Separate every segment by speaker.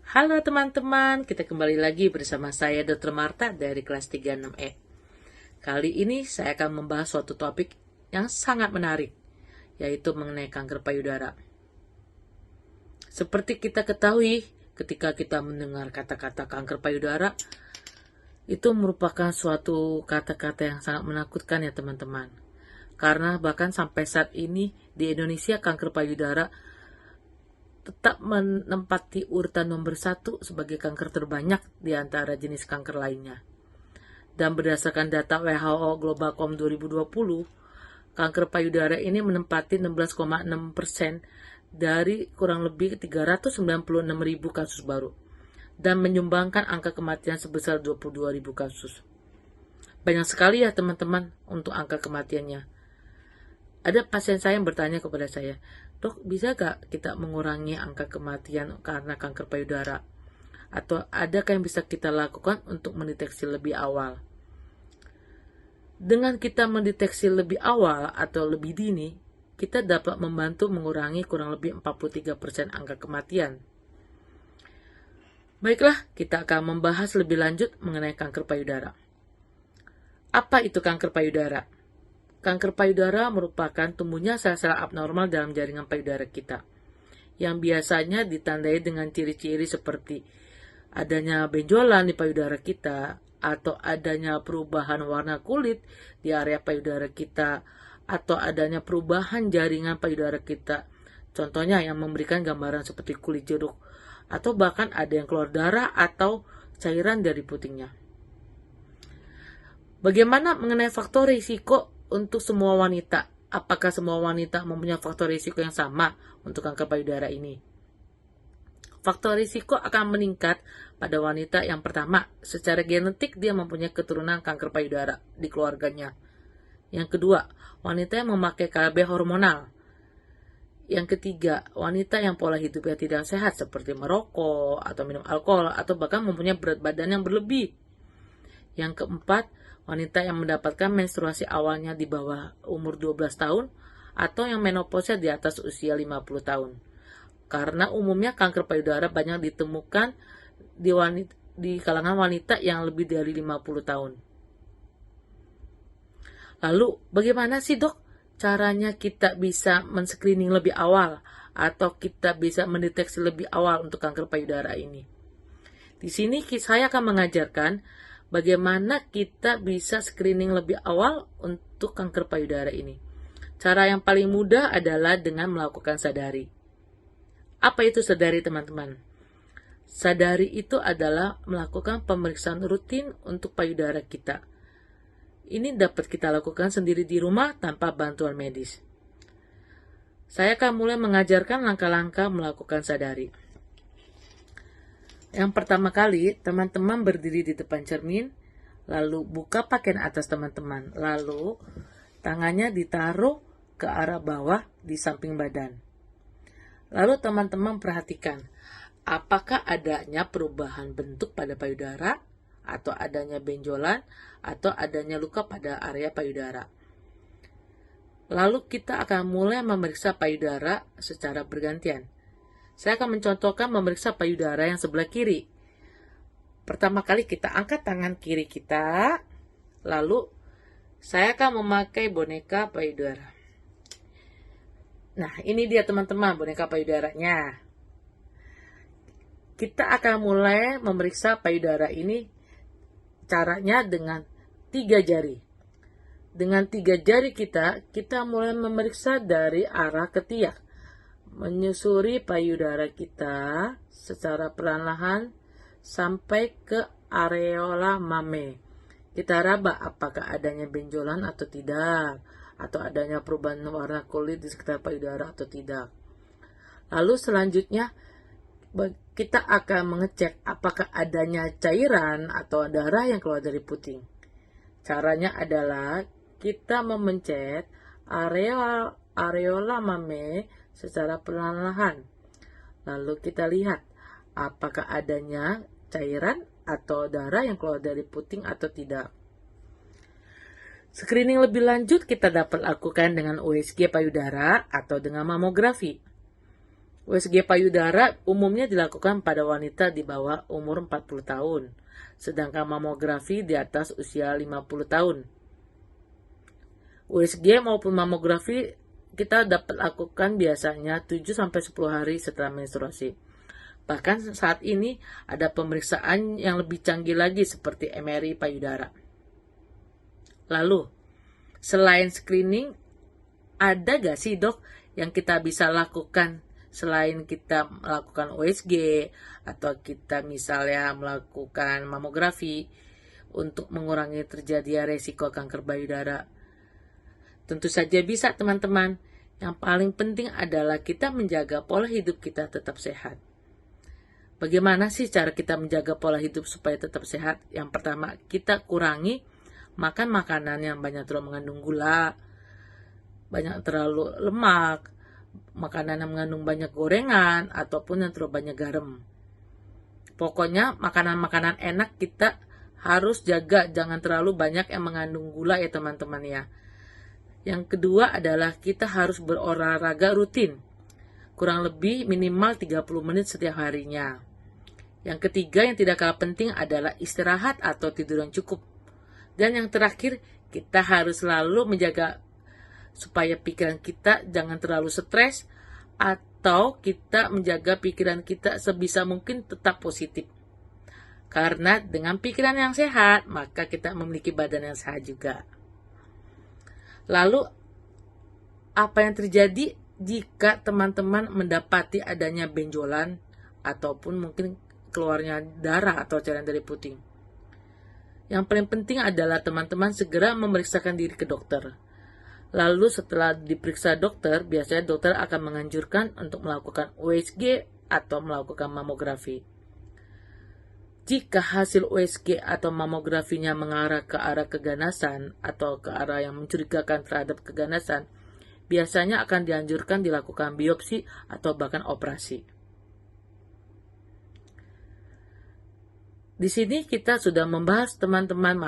Speaker 1: Halo teman-teman, kita kembali lagi bersama saya Dr. Marta dari kelas 36E. Kali ini saya akan membahas suatu topik yang sangat menarik, yaitu mengenai kanker payudara. Seperti kita ketahui, ketika kita mendengar kata-kata kanker payudara, itu merupakan suatu kata-kata yang sangat menakutkan ya teman-teman. Karena bahkan sampai saat ini di Indonesia kanker payudara tetap menempati urutan nomor 1 sebagai kanker terbanyak di antara jenis kanker lainnya. Dan berdasarkan data WHO Globalcom 2020, kanker payudara ini menempati 16,6% dari kurang lebih 396.000 kasus baru dan menyumbangkan angka kematian sebesar 22.000 kasus. Banyak sekali ya teman-teman untuk angka kematiannya. Ada pasien saya yang bertanya kepada saya, "Dok, bisa gak kita mengurangi angka kematian karena kanker payudara? Atau adakah yang bisa kita lakukan untuk mendeteksi lebih awal?" Dengan kita mendeteksi lebih awal atau lebih dini, kita dapat membantu mengurangi kurang lebih 43% angka kematian. Baiklah, kita akan membahas lebih lanjut mengenai kanker payudara. Apa itu kanker payudara? Kanker payudara merupakan tumbuhnya sel-sel abnormal dalam jaringan payudara kita, yang biasanya ditandai dengan ciri-ciri seperti adanya benjolan di payudara kita, atau adanya perubahan warna kulit di area payudara kita, atau adanya perubahan jaringan payudara kita. Contohnya yang memberikan gambaran seperti kulit jeruk, atau bahkan ada yang keluar darah atau cairan dari putingnya. Bagaimana mengenai faktor risiko untuk semua wanita? Apakah semua wanita mempunyai faktor risiko yang sama untuk kanker payudara ini? Faktor risiko akan meningkat pada wanita yang pertama, secara genetik dia mempunyai keturunan kanker payudara di keluarganya. Yang kedua, wanita yang memakai KB hormonal. Yang ketiga, wanita yang pola hidupnya tidak sehat seperti merokok atau minum alkohol atau bahkan mempunyai berat badan yang berlebih. Yang keempat, wanita yang mendapatkan menstruasi awalnya di bawah umur 12 tahun atau yang menopause di atas usia 50 tahun. Karena umumnya kanker payudara banyak ditemukan di kalangan wanita yang lebih dari 50 tahun. Lalu, bagaimana sih dok caranya kita bisa men-screening lebih awal atau kita bisa mendeteksi lebih awal untuk kanker payudara ini? Di sini saya akan mengajarkan bagaimana kita bisa screening lebih awal untuk kanker payudara ini. Cara yang paling mudah adalah dengan melakukan sadari. Apa itu sadari teman-teman? Sadari itu adalah melakukan pemeriksaan rutin untuk payudara kita. Ini dapat kita lakukan sendiri di rumah tanpa bantuan medis. Saya akan mulai mengajarkan langkah-langkah melakukan sadari. Yang pertama kali, teman-teman berdiri di depan cermin, lalu buka pakaian atas teman-teman, lalu tangannya ditaruh ke arah bawah di samping badan. Lalu teman-teman perhatikan, apakah adanya perubahan bentuk pada payudara, atau adanya benjolan, atau adanya luka pada area payudara. Lalu kita akan mulai memeriksa payudara secara bergantian. Saya akan mencontohkan memeriksa payudara yang sebelah kiri. Pertama kali kita angkat tangan kiri kita, lalu saya akan memakai boneka payudara. Nah, ini dia teman-teman boneka payudaranya. Kita akan mulai memeriksa payudara ini caranya dengan 3 jari. Dengan 3 jari kita mulai memeriksa dari arah ketiak, menyusuri payudara kita secara perlahan sampai ke areola mame. Kita raba apakah adanya benjolan atau tidak, atau adanya perubahan warna kulit di sekitar payudara atau tidak. Lalu selanjutnya kita akan mengecek apakah adanya cairan atau darah yang keluar dari puting. Caranya adalah kita memencet areola mame secara perlahan-lahan. Lalu kita lihat apakah adanya cairan atau darah yang keluar dari puting atau tidak. Screening lebih lanjut kita dapat lakukan dengan USG payudara atau dengan mamografi. USG payudara umumnya dilakukan pada wanita di bawah umur 40 tahun, sedangkan mamografi di atas usia 50 tahun. USG maupun mamografi kita dapat lakukan biasanya 7-10 hari setelah menstruasi. Bahkan saat ini ada pemeriksaan yang lebih canggih lagi seperti MRI payudara. Lalu, selain screening, ada gak sih dok yang kita bisa lakukan selain kita melakukan USG atau kita misalnya melakukan mamografi untuk mengurangi terjadinya resiko kanker payudara? Tentu saja bisa teman-teman. Yang paling penting adalah kita menjaga pola hidup kita tetap sehat. Bagaimana sih cara kita menjaga pola hidup supaya tetap sehat? Yang pertama, kita kurangi makan makanan yang banyak terlalu mengandung gula, banyak terlalu lemak, makanan yang mengandung banyak gorengan, ataupun yang terlalu banyak garam. Pokoknya makanan-makanan enak kita harus jaga, jangan terlalu banyak yang mengandung gula ya teman-teman ya. Yang kedua adalah kita harus berolahraga rutin, kurang lebih minimal 30 menit setiap harinya. Yang ketiga yang tidak kalah penting adalah istirahat atau tidur yang cukup. Dan yang terakhir, kita harus selalu menjaga supaya pikiran kita jangan terlalu stres, atau kita menjaga pikiran kita sebisa mungkin tetap positif. Karena dengan pikiran yang sehat, maka kita memiliki badan yang sehat juga. Lalu, apa yang terjadi jika teman-teman mendapati adanya benjolan ataupun mungkin keluarnya darah atau cairan dari puting? Yang paling penting adalah teman-teman segera memeriksakan diri ke dokter. Lalu setelah diperiksa dokter, biasanya dokter akan menganjurkan untuk melakukan USG atau melakukan mamografi. Jika hasil USG atau mamografinya mengarah ke arah keganasan atau ke arah yang mencurigakan terhadap keganasan, biasanya akan dianjurkan dilakukan biopsi atau bahkan operasi. Di sini kita sudah membahas teman-teman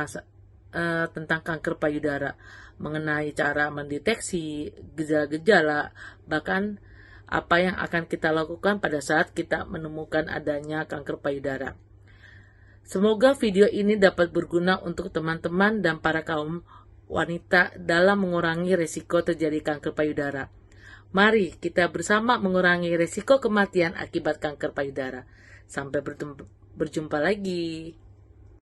Speaker 1: tentang kanker payudara, mengenai cara mendeteksi gejala-gejala, bahkan apa yang akan kita lakukan pada saat kita menemukan adanya kanker payudara. Semoga video ini dapat berguna untuk teman-teman dan para kaum wanita dalam mengurangi resiko terjadi kanker payudara. Mari kita bersama mengurangi resiko kematian akibat kanker payudara. Sampai berjumpa lagi.